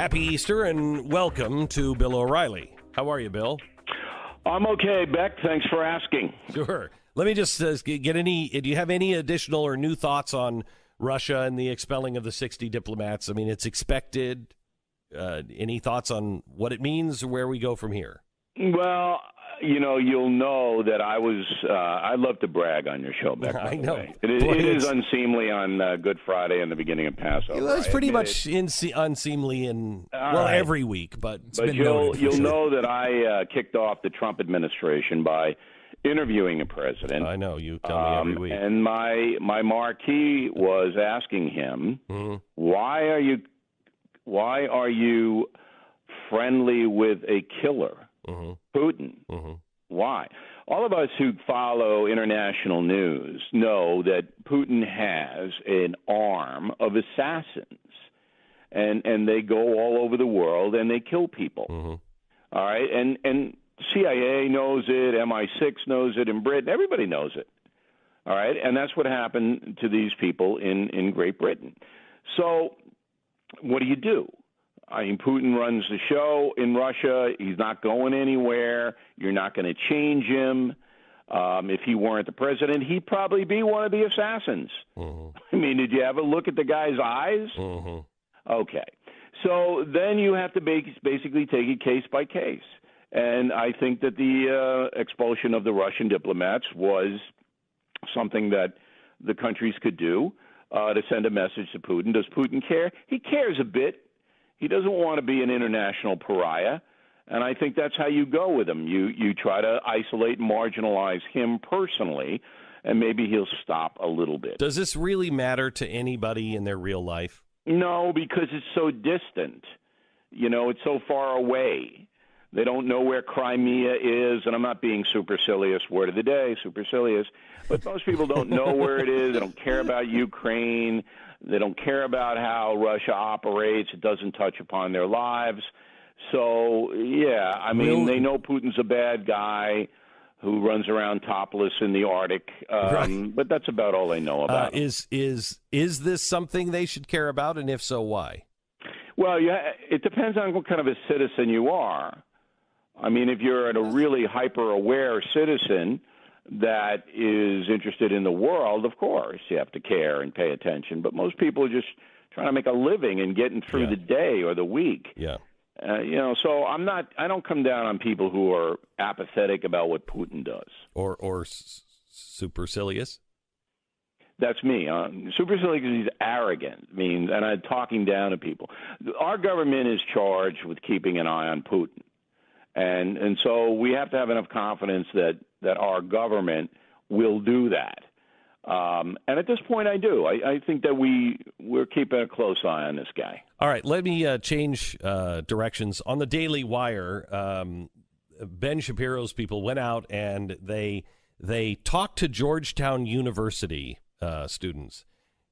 Happy Easter and welcome to Bill O'Reilly. How are you, Bill? I'm okay, Beck. Thanks for asking. Sure. Let me just get do you have any additional or new thoughts on Russia and the expelling of the 60 diplomats? I mean, it's expected. Any thoughts on what it means or where we go from here? Well, you'll know that I love to brag on your show, Beck. I know. It is unseemly on Good Friday and the beginning of Passover. Well, it's pretty much unseemly every week, but you'll know that I kicked off the Trump administration by interviewing a president. I know, you tell me every week. And my marquee was asking him, why are you friendly with a killer? Putin. Why? All of us who follow international news know that Putin has an arm of assassins, and they go all over the world and they kill people. All right, and CIA knows it, MI6 knows it, in Britain, everybody knows it. All right, and that's what happened to these people in Great Britain. So, what do? I mean, Putin runs the show in Russia. He's not going anywhere. You're not going to change him. If he weren't the president, he'd probably be one of the assassins. I mean, did you ever look at the guy's eyes? Okay. So then you have to basically take it case by case. And I think that the expulsion of the Russian diplomats was something that the countries could do to send a message to Putin. Does Putin care? He cares a bit. He doesn't want to be an international pariah, and I think that's how you go with him. You try to isolate and marginalize him personally, and maybe he'll stop a little bit. Does this really matter to anybody in their real life? No, because it's so distant. It's so far away. They don't know where Crimea is, and I'm not being supercilious, word of the day, supercilious, but most people don't know where it is. They don't care about Ukraine. They don't care about how Russia operates. It doesn't touch upon their lives. So, yeah, I mean, they know Putin's a bad guy who runs around topless in the Arctic, but that's about all they know about him. Is this something they should care about, and if so, why? Well, it depends on what kind of a citizen you are. I mean, if you're a really hyper-aware citizen that is interested in the world, of course, you have to care and pay attention. But most people are just trying to make a living and getting through the day or the week. Yeah. So I don't come down on people who are apathetic about what Putin does. Or supercilious? That's me. Supercilious because he's arrogant. And I'm talking down to people. Our government is charged with keeping an eye on Putin. And so we have to have enough confidence that our government will do that. And at this point, I do. I think that we're keeping a close eye on this guy. All right, let me change directions. On the Daily Wire, Ben Shapiro's people went out and they talked to Georgetown University students.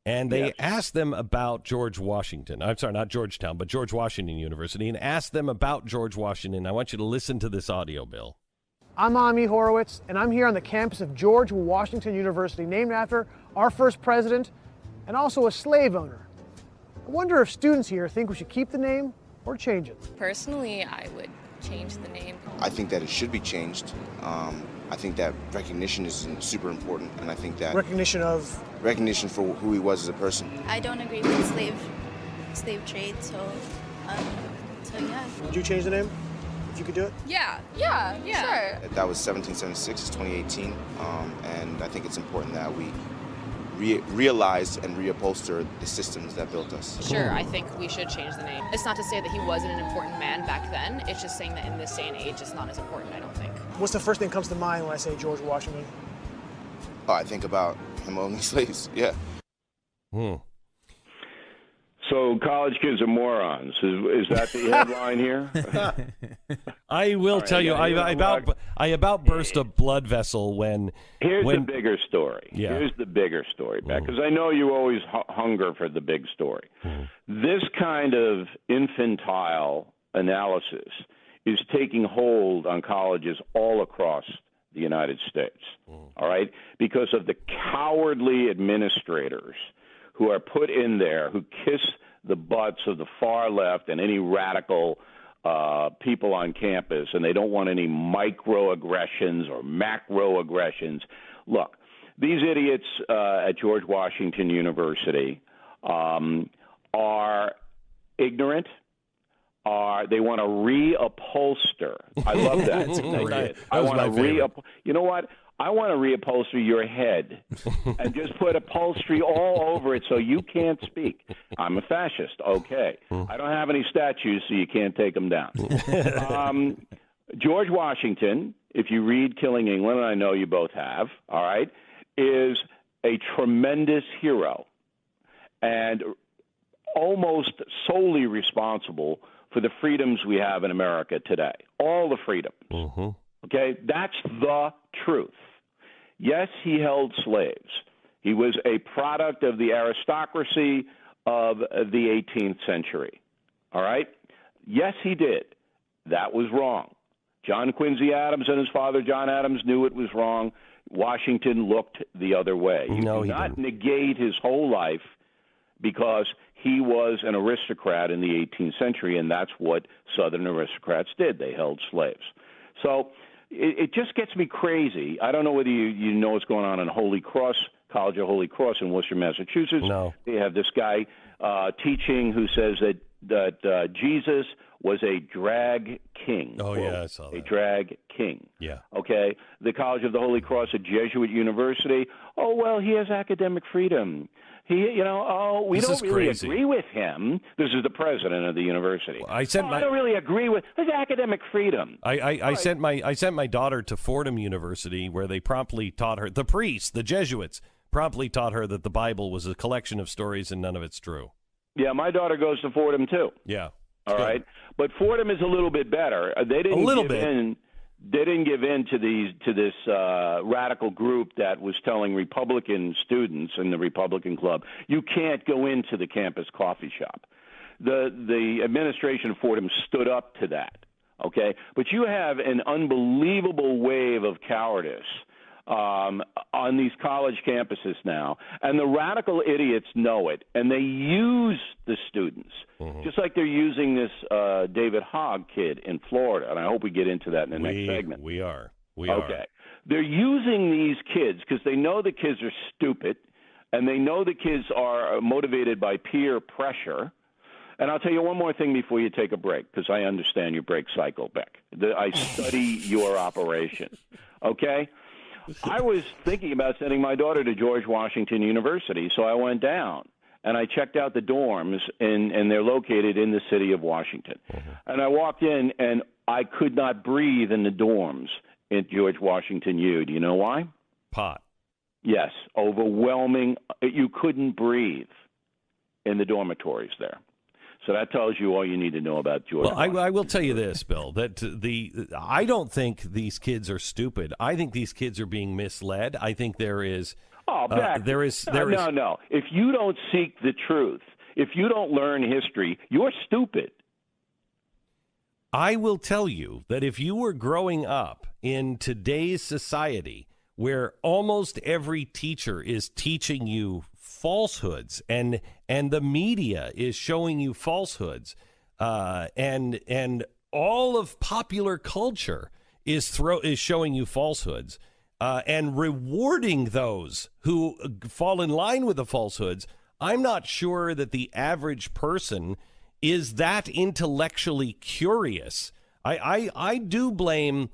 And they asked them about George Washington. I'm sorry, not Georgetown, but George Washington University, and asked them about George Washington. I want you to listen to this audio, Bill. I'm Ami Horowitz, and I'm here on the campus of George Washington University, named after our first president and also a slave owner. I wonder if students here think we should keep the name or change it. Personally, I would change the name. I think that it should be changed. I think that recognition is super important, and I think that recognition for who he was as a person. I don't agree with slave trade, so yeah. Would you change the name if you could do it? Yeah, sure. That was 1776, it's 2018, and I think it's important that we realize and reupholster the systems that built us. Sure, I think we should change the name. It's not to say that he wasn't an important man back then. It's just saying that in this day and age, it's not as important, I don't think. What's the first thing that comes to mind when I say George Washington? Oh, I think about him owning slaves, yeah. So college kids are morons. Is that the headline here? I will tell you, I about burst a blood vessel when. Here's the bigger story. Yeah. Here's the bigger story, Beck, because I know you always hunger for the big story. This kind of infantile analysis is taking hold on colleges all across the United States. All right, because of the cowardly administrators who are put in there, who kiss the butts of the far left and any radical people on campus, and they don't want any microaggressions or macroaggressions. Look, these idiots at George Washington University are ignorant. They want to reupholster. I love that. I want to You know what? I want to reupholster your head and just put upholstery all over it so you can't speak. I'm a fascist. Okay. I don't have any statues, so you can't take them down. George Washington, if you read Killing England, and I know you both have, all right, is a tremendous hero and almost solely responsible for the freedoms we have in America today. All the freedoms. Mm-hmm. Okay? That's the truth. Yes, he held slaves. He was a product of the aristocracy of the 18th century. All right? Yes, he did. That was wrong. John Quincy Adams and his father, John Adams, knew it was wrong. Washington looked the other way. You cannot negate his whole life because he was an aristocrat in the 18th century, and that's what Southern aristocrats did. They held slaves. So it just gets me crazy. I don't know whether you know what's going on in Holy Cross, College of Holy Cross in Worcester, Massachusetts. No. They have this guy teaching who says that Jesus was a drag king. Oh, quote, yeah, I saw that. A drag king. Yeah. Okay. The College of the Holy Cross, a Jesuit university. Oh, well, he has academic freedom. We don't really agree with him. This is the president of the university. I don't really agree with his academic freedom. I sent my daughter to Fordham University, where they promptly taught her, the priests, the Jesuits, promptly taught her that the Bible was a collection of stories and none of it's true. Yeah, my daughter goes to Fordham too. Yeah. All right, but Fordham is a little bit better. They didn't give in to this radical group that was telling Republican students in the Republican Club, you can't go into the campus coffee shop. The administration of Fordham stood up to that, okay? But you have an unbelievable wave of cowardice on these college campuses now, and the radical idiots know it, and they use the students, just like they're using this David Hogg kid in Florida, and I hope we get into that in the next segment. We are. Okay. They're using these kids because they know the kids are stupid, and they know the kids are motivated by peer pressure. And I'll tell you one more thing before you take a break, because I understand your break cycle, Beck. I study your operation, okay? I was thinking about sending my daughter to George Washington University, so I went down and I checked out the dorms, and they're located in the city of Washington. And I walked in, and I could not breathe in the dorms at George Washington U. Do you know why? Pot. Yes, overwhelming. You couldn't breathe in the dormitories there. So that tells you all you need to know about George. Well, I will tell you this, Bill, that I don't think these kids are stupid. I think these kids are being misled. I think there is. There is. No. If you don't seek the truth, if you don't learn history, you're stupid. I will tell you that if you were growing up in today's society, where almost every teacher is teaching you falsehoods and the media is showing you falsehoods, and all of popular culture is showing you falsehoods, and rewarding those who fall in line with the falsehoods, I'm not sure that the average person is that intellectually curious. I do blame,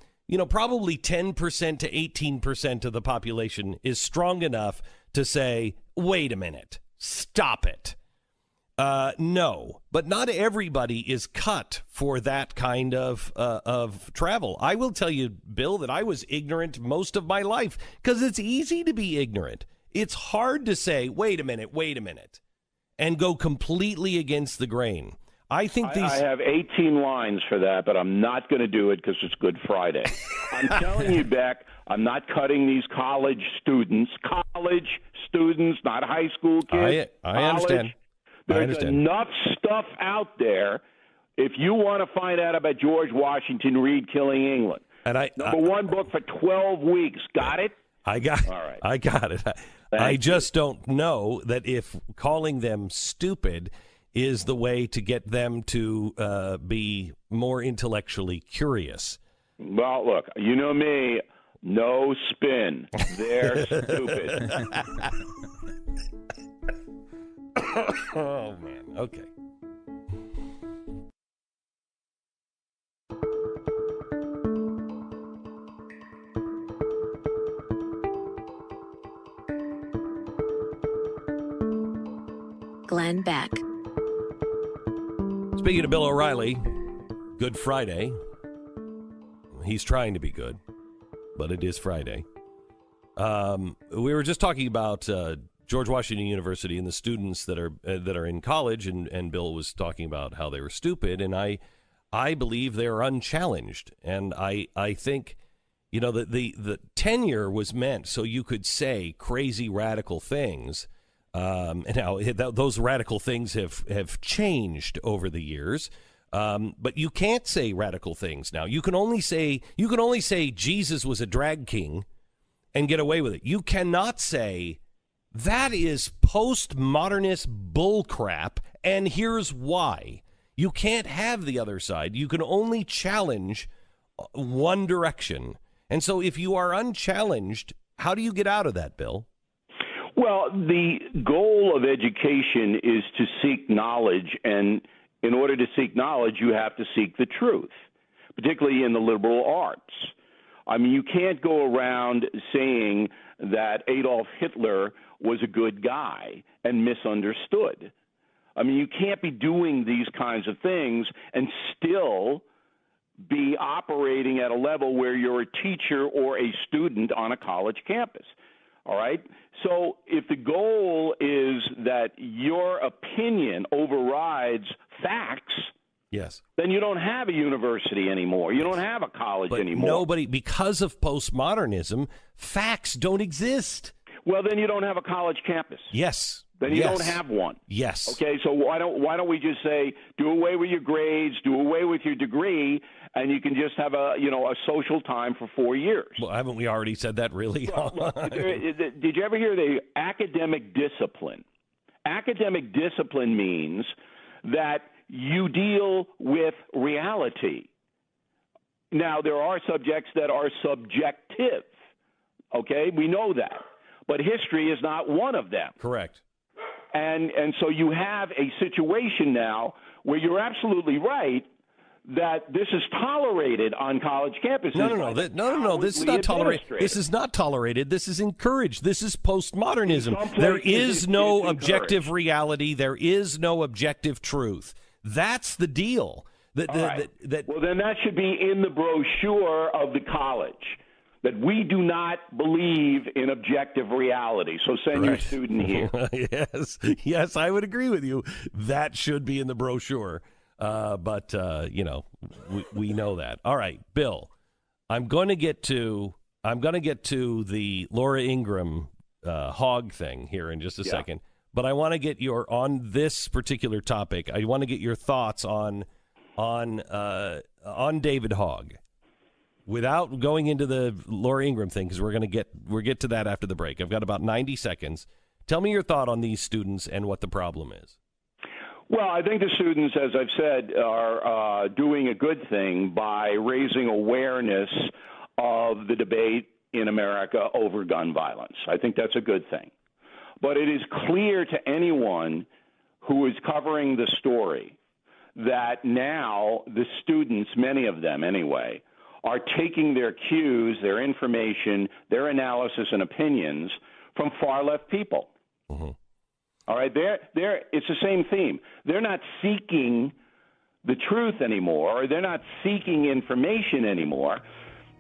probably 10% to 18% of the population is strong enough to say, wait a minute, stop it. No, but not everybody is cut for that kind of travel. I will tell you, Bill, that I was ignorant most of my life because it's easy to be ignorant. It's hard to say, wait a minute, and go completely against the grain. I have 18 lines for that, but I'm not going to do it because it's Good Friday. I'm telling you, Beck, I'm not cutting these college students, not high school kids. I understand. There's enough stuff out there. If you want to find out about George Washington, read Killing England. And Number one book for 12 weeks. Got it? I got it. All right. I got it. I just don't know that if calling them stupid is the way to get them to be more intellectually curious. Well, look, you know me, no spin. They're stupid. Oh, man. Okay. Glenn Beck. Speaking of Bill O'Reilly, Good Friday. He's trying to be good, but it is Friday. We were just talking about George Washington University and the students that are in college, and Bill was talking about how they were stupid, and I believe they're unchallenged, and I think, you know, the tenure was meant so you could say crazy radical things. And now those radical things have changed over the years, but you can't say radical things now. You can only say Jesus was a drag king and get away with it. You cannot say that is postmodernist bullcrap, and here's why. You can't have the other side. You can only challenge one direction. And so if you are unchallenged, how do you get out of that, Bill? Well, the goal of education is to seek knowledge, and in order to seek knowledge, you have to seek the truth, particularly in the liberal arts. I mean, you can't go around saying that Adolf Hitler was a good guy and misunderstood. I mean, you can't be doing these kinds of things and still be operating at a level where you're a teacher or a student on a college campus. All right? So if the goal is that your opinion overrides facts, yes, then you don't have a university anymore. You don't have a college anymore. Nobody, because of postmodernism, facts don't exist. Well, then you don't have a college campus. Yes. Then you don't have one. Yes. Okay, so why don't we just say do away with your grades, do away with your degree, and you can just have a social time for 4 years? Well, haven't we already said that, really? Did you ever hear the academic discipline? Academic discipline means that you deal with reality. Now, there are subjects that are subjective. Okay, we know that. But history is not one of them. Correct. And so you have a situation now where you're absolutely right that this is tolerated on college campuses. No. This is not tolerated. This is not tolerated. This is encouraged. This is postmodernism. There is no objective reality. There is no objective truth. That's the deal. Well, then that should be in the brochure of the college, that we do not believe in objective reality. So send your student here. Yes, I would agree with you. That should be in the brochure. But we know that. All right, Bill, I'm going to get to the Laura Ingraham Hogg thing here in just a second. But I want to get on this particular topic. I want to get your thoughts on David Hogg. Without going into the Laura Ingraham thing, because we'll get to that after the break. I've got about 90 seconds. Tell me your thought on these students and what the problem is. Well, I think the students, as I've said, are doing a good thing by raising awareness of the debate in America over gun violence. I think that's a good thing. But it is clear to anyone who is covering the story that now the students, many of them anyway, are taking their cues, their information, their analysis and opinions from far-left people. Mm-hmm. All right, it's the same theme. They're not seeking the truth anymore, or they're not seeking information anymore.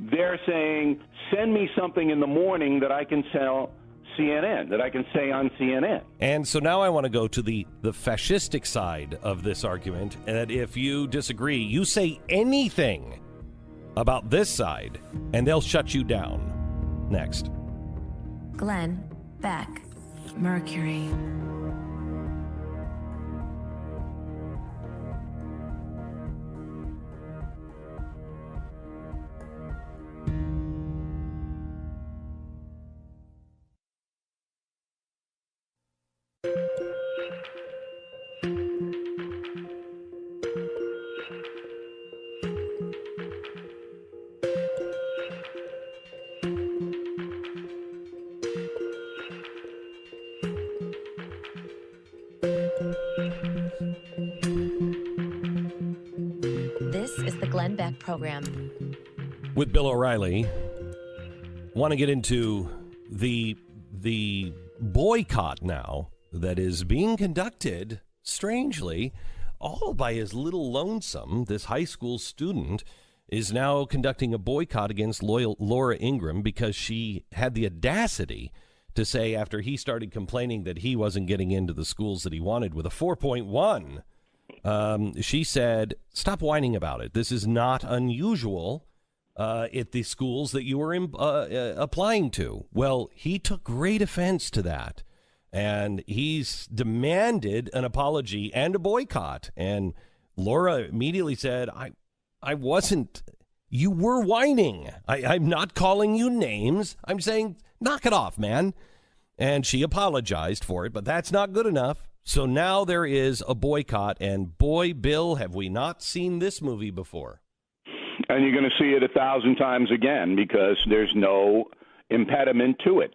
They're saying, send me something in the morning that I can tell CNN, that I can say on CNN. And so now I want to go to the fascistic side of this argument, and that if you disagree, you say anything about this side, and they'll shut you down. Next. Glenn Beck, Mercury. is the Glenn Beck Program. With Bill O'Reilly, want to get into the boycott now that is being conducted, strangely, all by his little lonesome. This high school student is now conducting a boycott against Laura Ingraham because she had the audacity to say, after he started complaining that he wasn't getting into the schools that he wanted with a 4.1, she said, stop whining about it. This is not unusual at the schools that you were applying to. Well, he took great offense to that, and he's demanded an apology and a boycott. And Laura immediately said, I wasn't. You were whining. I'm not calling you names. I'm saying, knock it off, man. And she apologized for it, but that's not good enough. So now there is a boycott, and boy, Bill, have we not seen this movie before. And you're going to see it 1,000 times again because there's no impediment to it.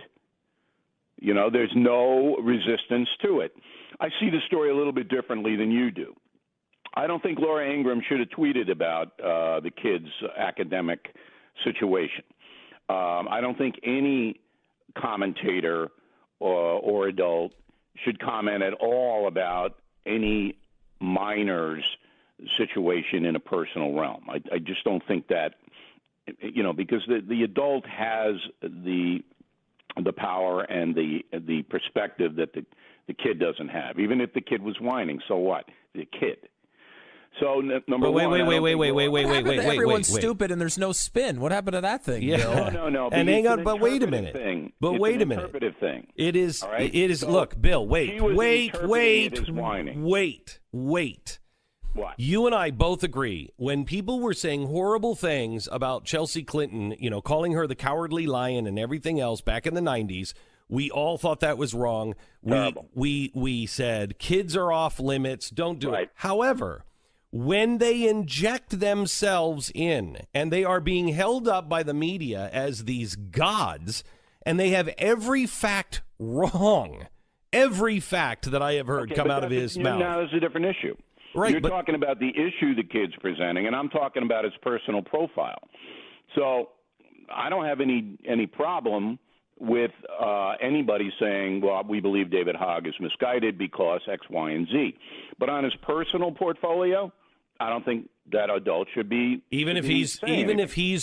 You know, there's no resistance to it. I see the story a little bit differently than you do. I don't think Laura Ingraham should have tweeted about the kids' academic situation. I don't think any commentator or adult should comment at all about any minor's situation in a personal realm. I just don't think that, you know, because the adult has the power and the perspective that the kid doesn't have. Even if the kid was whining, so what? The kid. So number one. Wait. Everyone's stupid and there's no spin. What happened to that thing? Yeah. No. And hang on, but wait a minute. But it's wait a minute. Interpretive thing. It is. All right? It is. So look, Bill. Wait. Wait. What? You and I both agree. When people were saying horrible things about Chelsea Clinton, you know, calling her the cowardly lion and everything else back in the 90s, we all thought that was wrong. We said kids are off limits. Don't do it. However, when they inject themselves in and they are being held up by the media as these gods and they have every fact wrong, every fact that I have heard come out of his mouth. Now there's a different issue. Right, You're talking about the issue the kid's presenting, and I'm talking about his personal profile. So I don't have any problem with anybody saying, well, we believe David Hogg is misguided because X, Y, and Z. But on his personal portfolio, I don't think that adult should be even if he's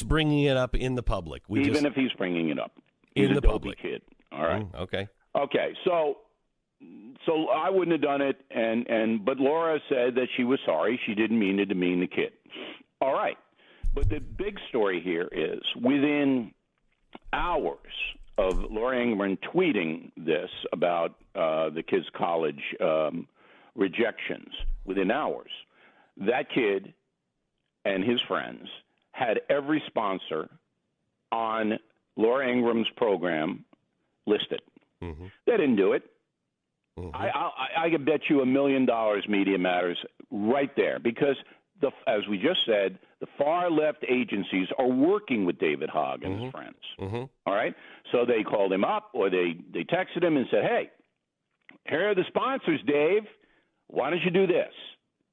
bringing it up in the public. If he's bringing it up in the public, kid. All right. Okay. So I wouldn't have done it, but Laura said that she was sorry. She didn't mean to demean the kid. All right. But the big story here is within hours of Laura Ingraham tweeting this about the kid's college rejections, within hours, that kid and his friends had every sponsor on Laura Ingraham's program listed. Mm-hmm. They didn't do it. Mm-hmm. I could bet you $1 million Media Matters right there because, as we just said, the far left agencies are working with David Hogg and his friends. Mm-hmm. All right? So they called him up or they texted him and said, hey, here are the sponsors, Dave. Why don't you do this?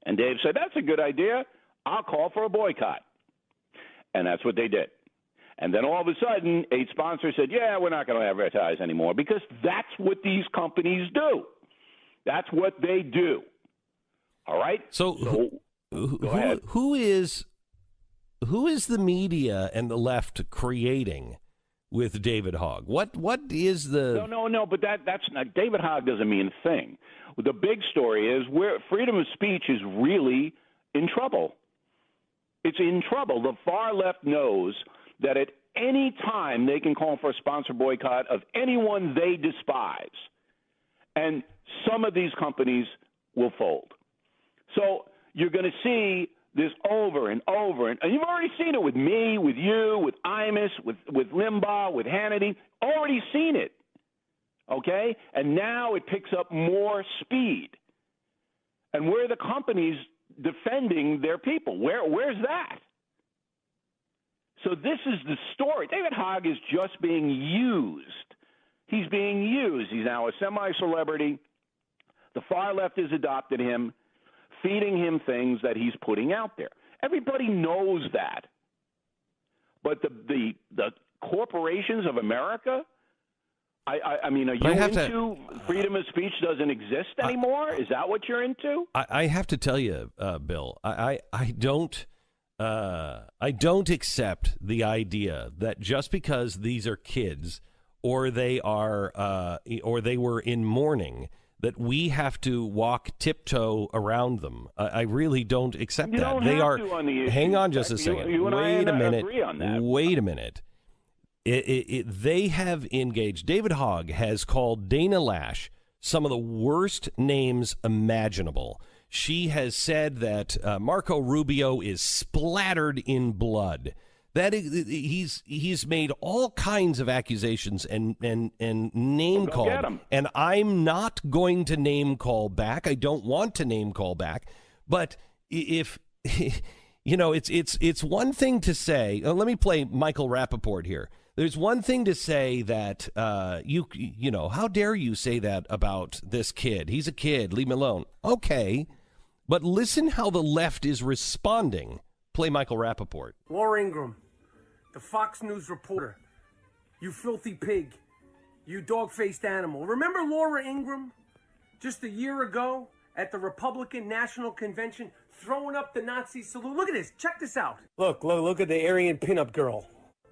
And Dave said, that's a good idea. I'll call for a boycott. And that's what they did. And then all of a sudden, 8 sponsors said, yeah, we're not going to advertise anymore because that's what these companies do. That's what they do. All right? So who is the media and the left creating with David Hogg? What is the... No, but that's not... David Hogg doesn't mean a thing. The big story is where freedom of speech is really in trouble. It's in trouble. The far left knows that at any time they can call for a sponsor boycott of anyone they despise. And some of these companies will fold. So you're going to see this over and over. And you've already seen it with me, with you, with Imus, with Limbaugh, with Hannity. Already seen it. Okay? And now it picks up more speed. And where are the companies defending their people? Where's that? So this is the story. David Hogg is just being used. He's being used. He's now a semi-celebrity. The far left has adopted him, feeding him things that he's putting out there. Everybody knows that. But the corporations of America, I mean, are you into freedom of speech doesn't exist anymore? Is that what you're into? I have to tell you, Bill, I don't accept the idea that just because these are kids or they were in mourning, that we have to walk tiptoe around them. I really don't accept you that. Don't they have are. To on the hang on just a second. You and Wait I a minute. agree on that. Wait a minute. They have engaged. David Hogg has called Dana Lash some of the worst names imaginable. She has said that Marco Rubio is splattered in blood. That he's made all kinds of accusations and name called. And I'm not going to name call back. I don't want to name call back. But if it's one thing to say. Let me play Michael Rappaport here. There's one thing to say that you know, how dare you say that about this kid? He's a kid. Leave him alone. Okay. But listen how the left is responding. Play Michael Rappaport. Laura Ingraham, the Fox News reporter. You filthy pig. You dog-faced animal. Remember Laura Ingraham? Just a year ago at the Republican National Convention throwing up the Nazi salute. Look at this. Check this out. Look at the Aryan pinup girl.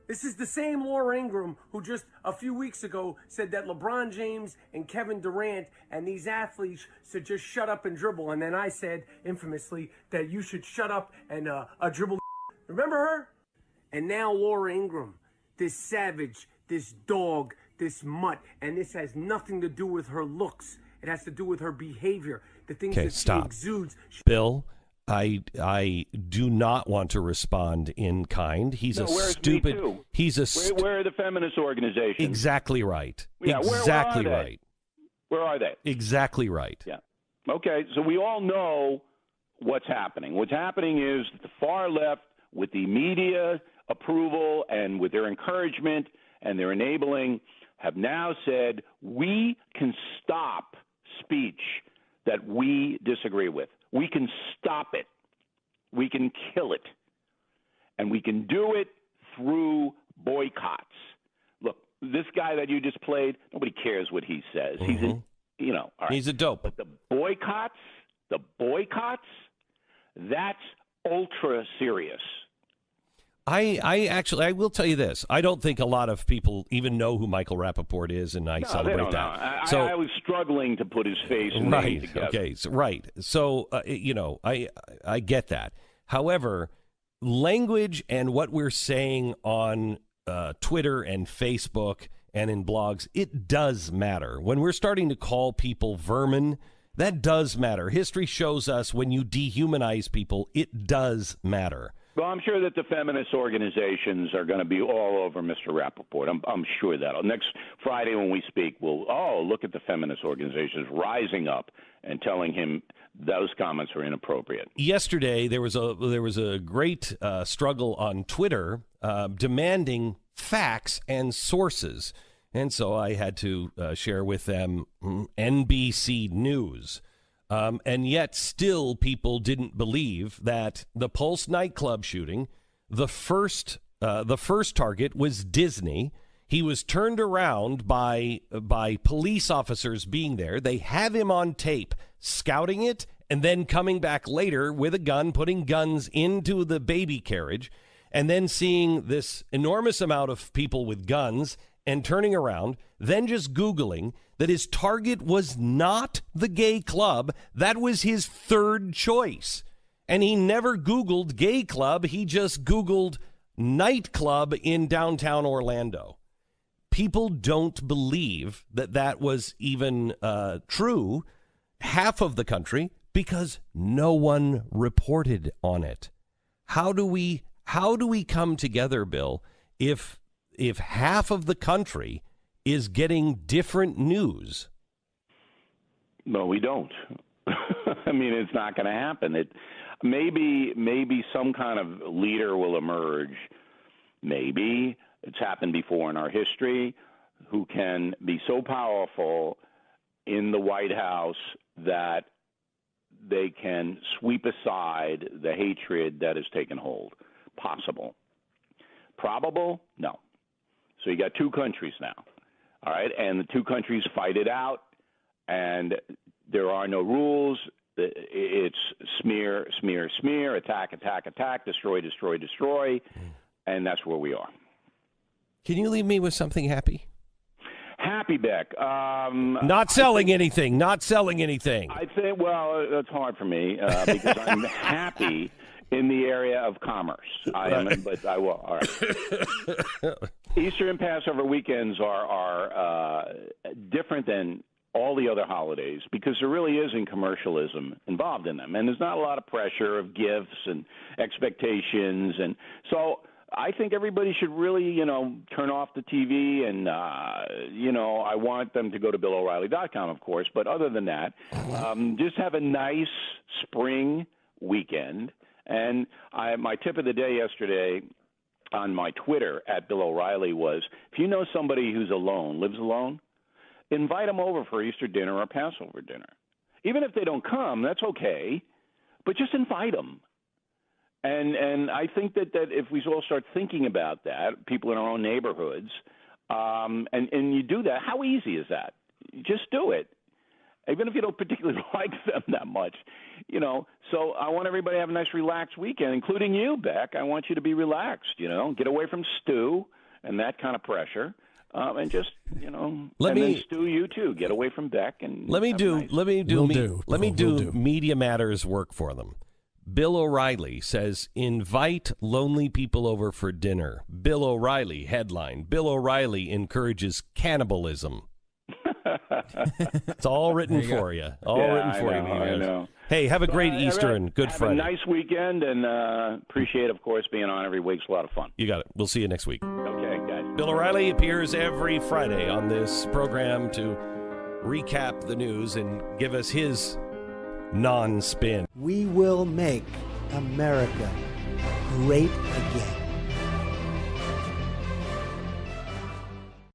This is the same Laura Ingraham who just a few weeks ago said that LeBron James and Kevin Durant and these athletes should just shut up and dribble. And then I said, infamously, that you should shut up and dribble. Remember her? And now Laura Ingraham, this savage, this dog, this mutt. And this has nothing to do with her looks. It has to do with her behavior. The things that she exudes. Bill, I do not want to respond in kind. He's a stupid. He's a. Where are the feminist organizations? Exactly right. Yeah, exactly where are right. Where are they? Exactly right. Yeah. Okay, so we all know what's happening. What's happening is the far left, with the media approval and with their encouragement and their enabling, have now said we can stop speech that we disagree with. We can stop it. We can kill it. And we can do it through boycotts. Look, this guy that you just played, nobody cares what he says. Mm-hmm. He's all right. He's a dope. But the boycotts, that's ultra serious. I will tell you this. I don't think a lot of people even know who Michael Rappaport is, and I celebrate that. So I was struggling to put his face and name together. Okay, right. So, I get that. However, language and what we're saying on Twitter and Facebook and in blogs, it does matter. When we're starting to call people vermin, that does matter. History shows us when you dehumanize people, it does matter. Well, I'm sure that the feminist organizations are going to be all over Mr. Rappaport. I'm sure that next Friday when we speak, we'll look at the feminist organizations rising up and telling him those comments are inappropriate. Yesterday, there was a great struggle on Twitter demanding facts and sources, and so I had to share with them NBC News. And yet still people didn't believe that the Pulse nightclub shooting, the first target was Disney. He was turned around by police officers being there. They have him on tape scouting it and then coming back later with a gun, putting guns into the baby carriage, and then seeing this enormous amount of people with guns and turning around, then just Googling that his target was not the gay club. That was his third choice. And he never Googled gay club. He just Googled nightclub in downtown Orlando. People don't believe that that was even true, half of the country, because no one reported on it. How do we come together, Bill, if half of the country is getting different news? No, we don't. I mean, it's not going to happen. Maybe some kind of leader will emerge. Maybe it's happened before in our history, who can be so powerful in the White House that they can sweep aside the hatred that has taken hold. Possible. Probable? No. So you got two countries now, all right? And the two countries fight it out, and there are no rules. It's smear, smear, smear, attack, attack, attack, destroy, destroy, destroy, and that's where we are. Can you leave me with something happy? Happy, Beck. Not selling anything. Not selling anything. I think, well, that's hard for me because I'm happy in the area of commerce. I am, but I will. All right. Easter and Passover weekends are different than all the other holidays because there really isn't commercialism involved in them, and there's not a lot of pressure of gifts and expectations, and so I think everybody should really, turn off the TV and, I want them to go to BillO'Reilly.com, of course. But other than that, just have a nice spring weekend. And my tip of the day yesterday on my Twitter at Bill O'Reilly was, if you know somebody who's alone, lives alone, invite them over for Easter dinner or Passover dinner. Even if they don't come, that's okay, but just invite them. And I think that if we all start thinking about that, people in our own neighborhoods, and you do that, how easy is that? Just do it, even if you don't particularly like them that much, So I want everybody to have a nice, relaxed weekend, including you, Beck. I want you to be relaxed, get away from stew and that kind of pressure. And just then Stu, you too. Get away from Beck and let me do Media Matters work for them. Bill O'Reilly says, invite lonely people over for dinner. Bill O'Reilly headline. Bill O'Reilly encourages cannibalism. It's all written for you. Written for you. I know. Hey, have a great Easter and Good Friday. Have a nice weekend, and appreciate, of course, being on every week. It's a lot of fun. You got it. We'll see you next week. Okay, guys. Bill O'Reilly appears every Friday on this program to recap the news and give us his non-spin. We will make America great again.